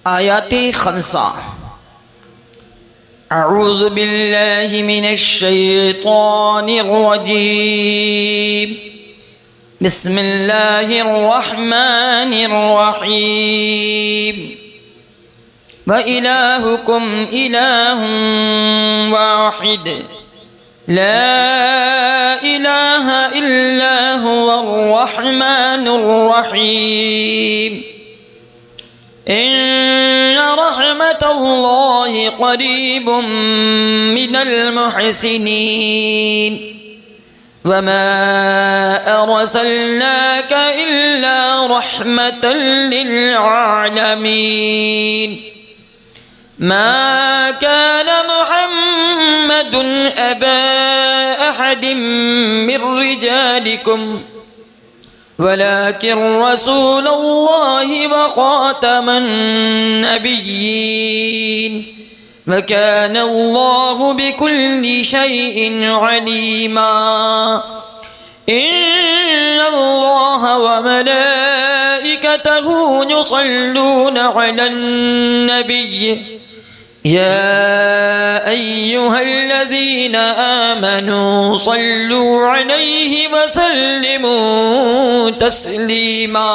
آيات 5. أعوذ بالله من الشيطان الرجيم. بسم الله الرحمن الرحيم. وإلهكم إله واحد لا إله إلا هو الرحمن الرحيم. إن رحمة الله قريب من المحسنين. وما أرسلناك إلا رحمة للعالمين. ما كان محمد أبا أحد من رجالكم ولكن رسول الله وخاتم النبيين وكان الله بكل شيء عليما. إن الله وملائكته يصلون على النبي يا أيها الذين آمنوا صلوا عليه وسلموا تسليما.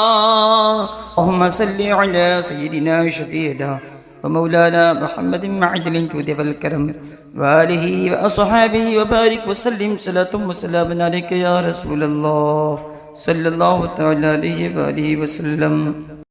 اللهم صل على سيدنا شفيعنا ومولانا محمد معدل الجود والكرم وآله وأصحابه وبارك وسلم صلاة وسلام عليك يا رسول الله صلى الله تعالى عليه وآله وسلم.